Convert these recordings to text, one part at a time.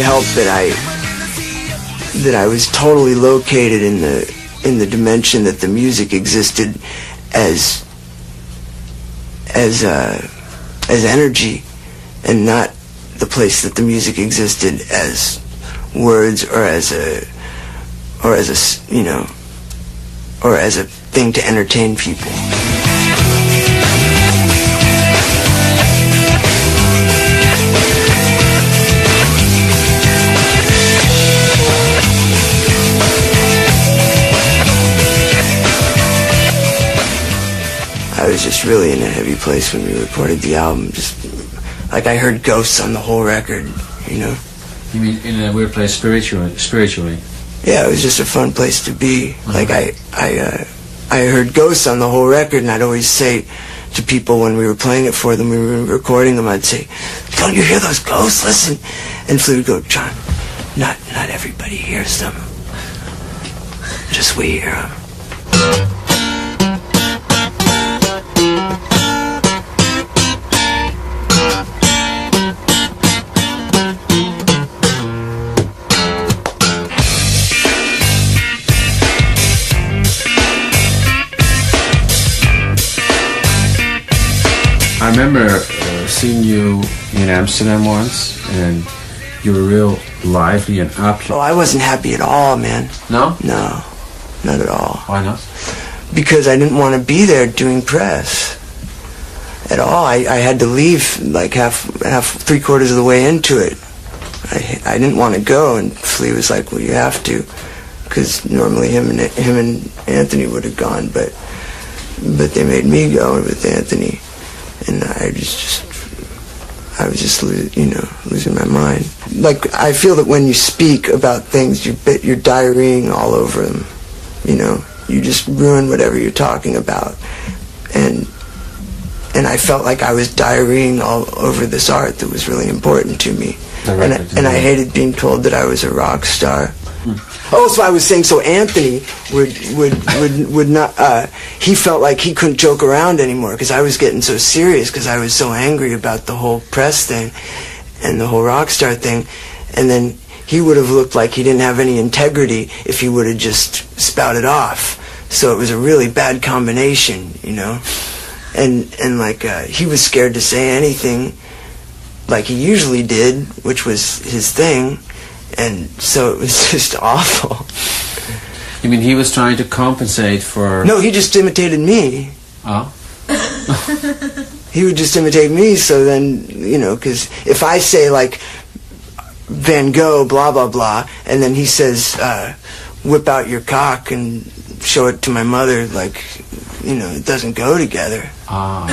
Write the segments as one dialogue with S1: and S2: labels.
S1: help that I was totally located in the dimension that the music existed as energy, and not the place that the music existed as words or as a thing to entertain people. I was just really in a heavy place when we recorded the album. Just like I heard ghosts on the whole record, you know.
S2: You mean in a weird place spiritually? Yeah,
S1: it was just a fun place to be. Like I heard ghosts on the whole record, and I'd always say to people when we were playing it for them, we were recording them, I'd say, "Don't you hear those ghosts? Listen." And Flea would go, "John, not everybody hears them. Just we hear them."
S2: I remember seeing you in Amsterdam once, and you were real lively and up.
S1: Oh, I wasn't happy at all, man.
S2: No?
S1: No, not at all.
S2: Why not?
S1: Because I didn't want to be there doing press at all. I had to leave like three-quarters of the way into it. I didn't want to go, and Flea was like, "Well, you have to," because normally him and Anthony would have gone, but they made me go with Anthony. And I was just losing my mind. Like, I feel that when you speak about things, you're diarrheaing all over them. You know, you just ruin whatever you're talking about. And I felt like I was diarrheaing all over this art that was really important to me. And I hated being told that I was a rock star. Oh, so I was saying, so Anthony would not, he felt like he couldn't joke around anymore because I was getting so serious because I was so angry about the whole press thing and the whole rock star thing. And then he would have looked like he didn't have any integrity if he would have just spouted off. So it was a really bad combination, you know? And like, he was scared to say anything like he usually did, which was his thing. And so it was just awful.
S2: You mean he was trying to compensate for...
S1: No, he just imitated me.
S2: Oh?
S1: He would just imitate me, so then, you know, because if I say, like, Van Gogh, blah, blah, blah, and then he says, whip out your cock and show it to my mother, like, you know, it doesn't go together.
S2: Ah,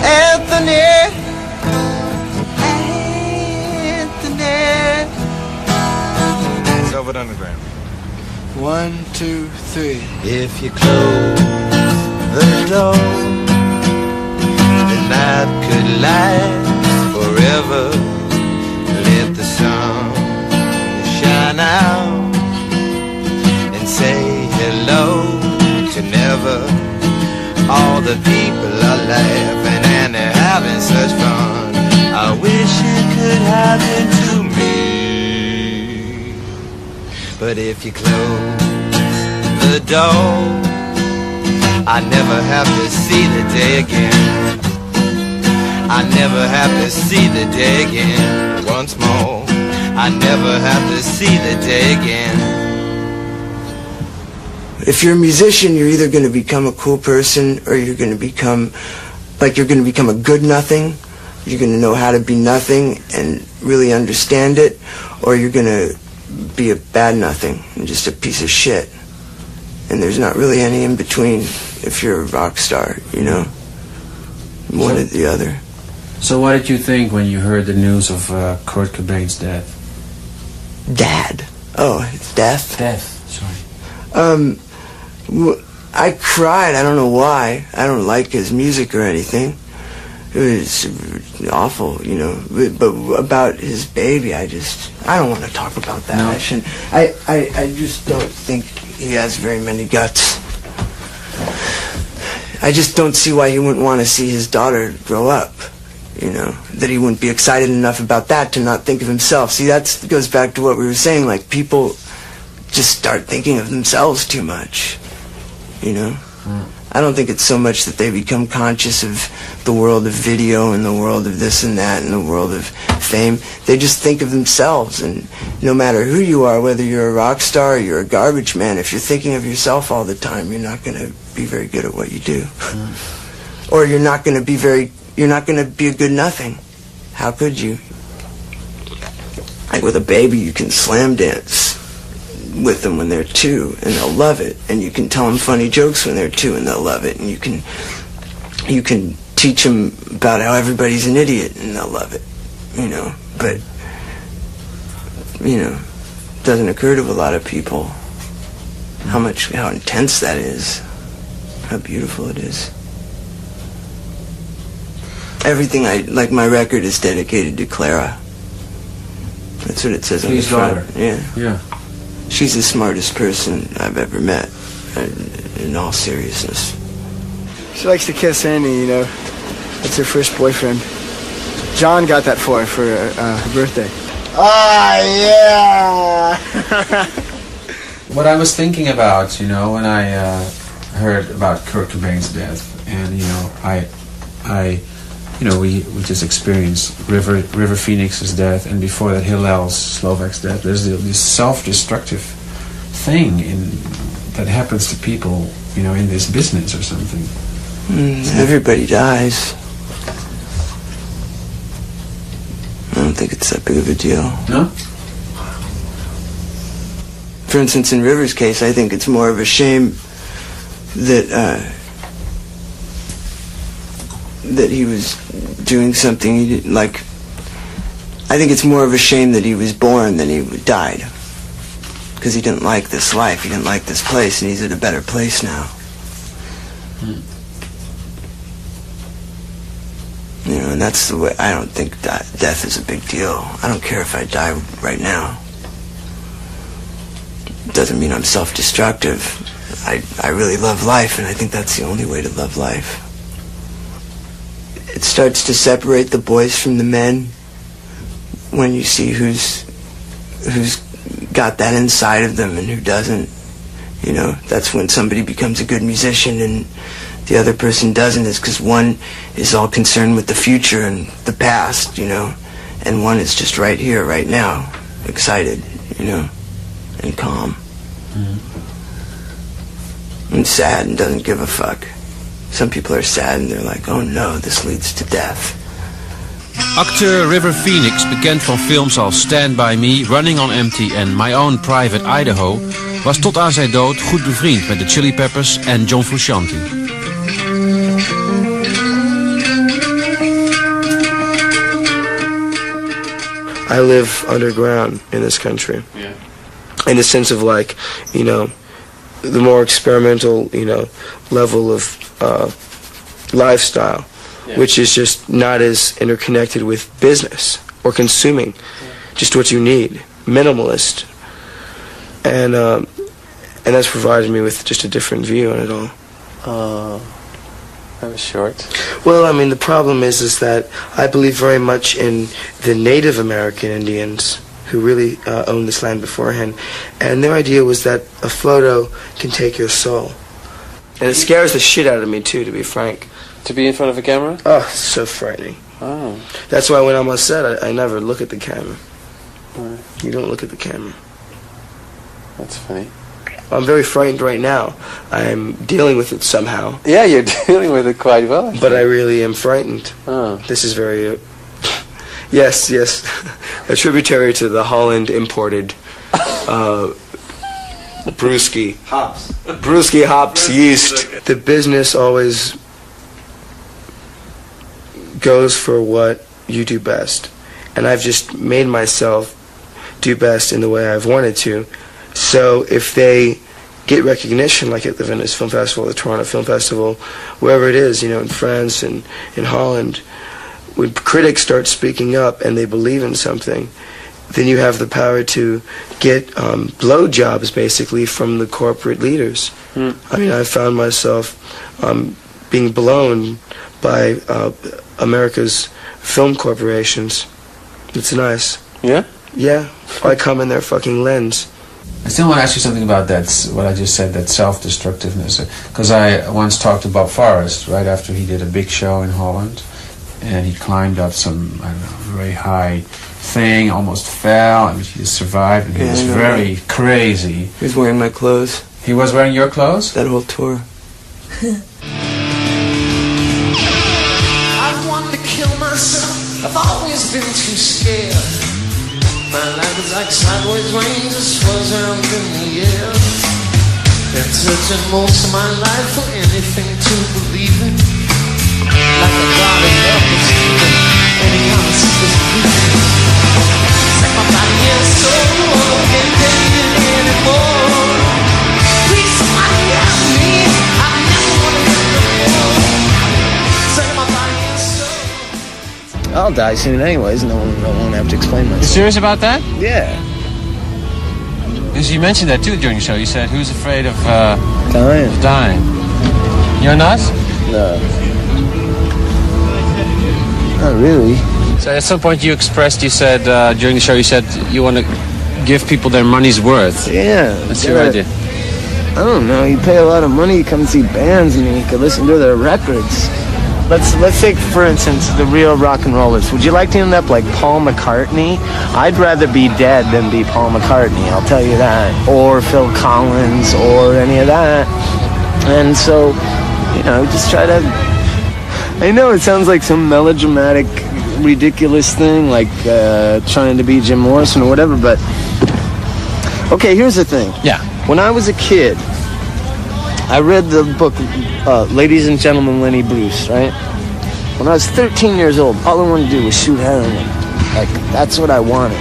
S1: Anthony!
S3: Velvet Underground.
S1: 1, 2, 3.
S3: If you close the door, the night could last forever. Let the sun shine out and say hello to never. All the people are laughing and they're having such fun. I wish it could happen to me. But if you close the door, I never have to see the day again. I never have to see the day again. Once more, I never have to see the day again.
S1: If you're a musician, you're either going to become a cool person or you're going to become, like, you're going to become a good nothing. You're going to know how to be nothing and really understand it, or you're going to be a bad nothing and just a piece of shit. And there's not really any in between if you're a rock star, you know, one or the other.
S2: So what did you think when you heard the news of Kurt Cobain's death?
S1: Death? Oh, it's death?
S2: Death, sorry.
S1: I cried. I don't know why. I don't like his music or anything. It was awful, you know. But about his baby, I don't want to talk about that.
S2: No.
S1: I just don't think he has very many guts. I just don't see why he wouldn't want to see his daughter grow up, you know, that he wouldn't be excited enough about that to not think of himself. See, that goes back to what we were saying, like, people just start thinking of themselves too much, you know? I don't think it's so much that they become conscious of the world of video and the world of this and that and the world of fame. They just think of themselves, and no matter who you are, whether you're a rock star or you're a garbage man, if you're thinking of yourself all the time, you're not going to be very good at what you do. Or you're not going to be a good nothing. How could you? Like with a baby, you can slam dance with them when they're 2 and they'll love it, and you can tell them funny jokes when they're 2 and they'll love it, and you can teach them about how everybody's an idiot and they'll love it, you know. But you know, it doesn't occur to a lot of people how intense that is, how beautiful it is. Everything like my record is dedicated to Clara. That's what it says on the front. Yeah. She's the smartest person I've ever met, in all seriousness.
S4: She likes to kiss Andy, you know. That's her first boyfriend. John got that for her for her birthday. Yeah!
S2: What I was thinking about, you know, when I heard about Kurt Cobain's death, and, you know, we just experienced River Phoenix's death, and before that Hillel Slovak's death. There's this self-destructive thing that happens to people, you know, in this business or something.
S1: Everybody dies. I don't think it's that big of a deal.
S2: No?
S1: For instance, in River's case, I think it's more of a shame that he was doing something he didn't like. I think it's more of a shame that he was born than he died, because he didn't like this life, he didn't like this place, and he's at a better place now. You know, and that's the way. I don't think death is a big deal. I don't care if I die right now. It doesn't mean I'm self-destructive. I really love life, and I think that's the only way to love life. It starts to separate the boys from the men when you see who's got that inside of them and who doesn't. You know, that's when somebody becomes a good musician and the other person doesn't, is because one is all concerned with the future and the past, you know, and one is just right here, right now, excited, you know, and calm. And sad and doesn't give a fuck. Some people are sad and they're like, oh no, this leads to death.
S5: Acteur River Phoenix, bekend van films als Stand By Me, Running on Empty en My Own Private Idaho, was tot aan zijn dood goed bevriend met de Chili Peppers en John Frusciante.
S4: I live underground in this country. Yeah. In the sense of, like, you know, the more experimental, you know, level of lifestyle, which is just not as interconnected with business or consuming, just what you need, minimalist, and that's provided me with just a different view on it all.
S6: That was short.
S4: Well, I mean, the problem is that I believe very much in the Native American Indians who really owned this land beforehand, and their idea was that a photo can take your soul. And it scares the shit out of me, too, to be frank.
S6: To be in front of a camera?
S4: Oh, it's so frightening.
S6: Oh.
S4: That's why when I'm on set, I never look at the camera.
S6: Right.
S4: You don't look at the camera.
S6: That's funny.
S4: I'm very frightened right now. I'm dealing with it somehow.
S6: Yeah, you're dealing with it quite well.
S4: But I really am frightened.
S6: Oh.
S4: This is very... yes. A tributary to the Holland imported... brewski.
S6: Hops.
S4: Brewski hops yeast. The business always goes for what you do best. And I've just made myself do best in the way I've wanted to. So if they get recognition, like at the Venice Film Festival, the Toronto Film Festival, wherever it is, you know, in France and in Holland, when critics start speaking up and they believe in something, then you have the power to get blowjobs, basically, from the corporate leaders. I mean, I found myself being blown by America's film corporations. It's nice.
S6: Yeah?
S4: Yeah, I come in their fucking lens.
S2: I still want to ask you something about that, what I just said, that self-destructiveness. Because I once talked to Bob Forrest right after he did a big show in Holland, and he climbed up some, I don't know, very high thing, almost fell, and he just survived, and he was very crazy.
S1: He was wearing my clothes.
S2: He was wearing your clothes?
S1: That whole tour.
S7: I want to kill myself. I've always been too scared. My life is like sideways rain, just swirls around in the air. Been searching most of my life for anything to believe in. Like a god in love with Stephen, any honest disbelief. Set my body and soul, can't take it anymore. Please somebody help me, I never want to live no more. Set my body and soul.
S8: I'll die soon anyways, no one won't have to explain myself.
S5: You serious about that?
S8: Yeah.
S5: Because you mentioned that too during the show. You said, who's afraid of
S8: Dying?
S5: dying? You're not?
S8: No. Not really.
S5: So at some point you expressed, you said, during the show, you said you want to give people their money's worth.
S8: Yeah.
S5: That's your idea.
S8: I don't know. You pay a lot of money, you come see bands, and you can listen to their records. Let's take, for instance, the real rock and rollers. Would you like to end up like Paul McCartney? I'd rather be dead than be Paul McCartney, I'll tell you that. Or Phil Collins, or any of that. And so, you know, just try to... I know it sounds like some melodramatic, ridiculous thing, like trying to be Jim Morrison or whatever, but... Okay, here's the thing.
S5: Yeah.
S8: When I was a kid, I read the book, Ladies and Gentlemen, Lenny Bruce, right? When I was 13 years old, all I wanted to do was shoot heroin. Like, that's what I wanted,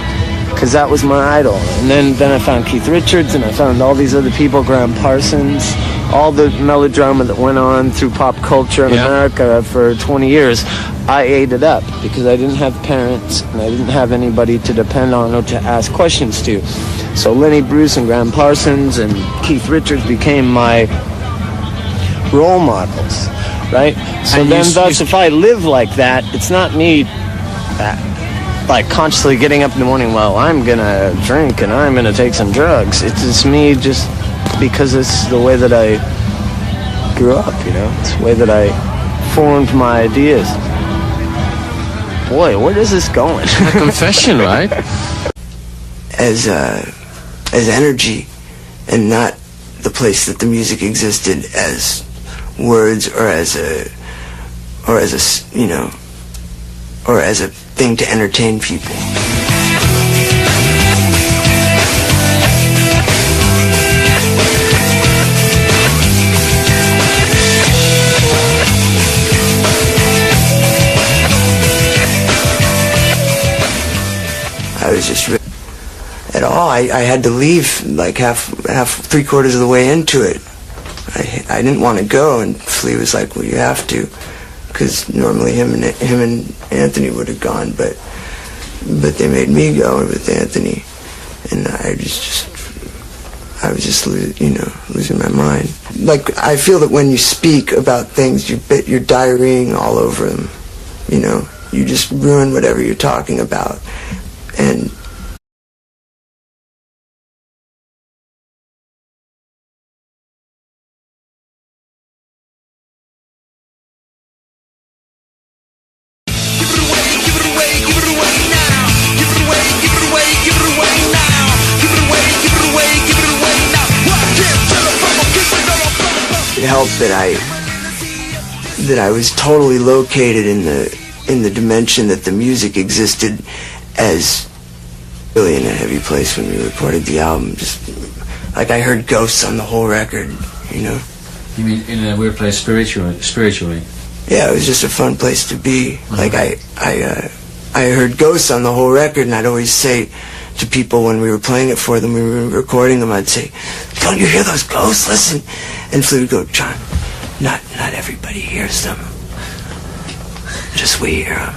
S8: because that was my idol. And then I found Keith Richards, and I found all these other people, Graham Parsons, all the melodrama that went on through pop culture in America for 20 years. I ate it up, because I didn't have parents, and I didn't have anybody to depend on or to ask questions to. So Lenny Bruce and Graham Parsons and Keith Richards became my role models, right? So
S5: And
S8: then
S5: you-
S8: thus, if I live like that, it's not me like consciously getting up in the morning, well, I'm gonna drink and I'm gonna take some drugs. It's just me just because it's the way that I grew up, you know? It's the way that I formed my ideas. Boy, where is this going?
S5: A confession, right?
S1: As energy, and not the place that the music existed as words or as a you know, or as a thing to entertain people. I was just at all. I had to leave like half, 3/4 of the way into it. I didn't want to go, and Flea was like, "Well, you have to," because normally him and Anthony would have gone, but they made me go with Anthony, and I was just losing my mind. Like, I feel that when you speak about things, you're diarrheaing all over them. You know, you just ruin whatever you're talking about, and it helped that I was totally located in the dimension that the music existed as really in a heavy place when we recorded the album. Just like I heard ghosts on the whole record, you know.
S5: You mean in a weird place spiritually?
S1: Yeah, it was just a fun place to be. Like I heard ghosts on the whole record, and I'd always say to people when we were playing it for them, when we were recording them, I'd say, "Don't you hear those ghosts? Listen." And Flea would go, "John, not everybody hears them. Just we hear them."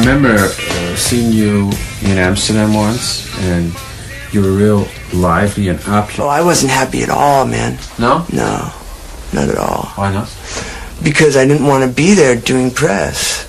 S2: remember seeing you in Amsterdam once, and you were real lively and up.
S1: Oh, I wasn't happy at all, man.
S2: No?
S1: No, not at all.
S2: Why not?
S1: Because I didn't want to be there doing press.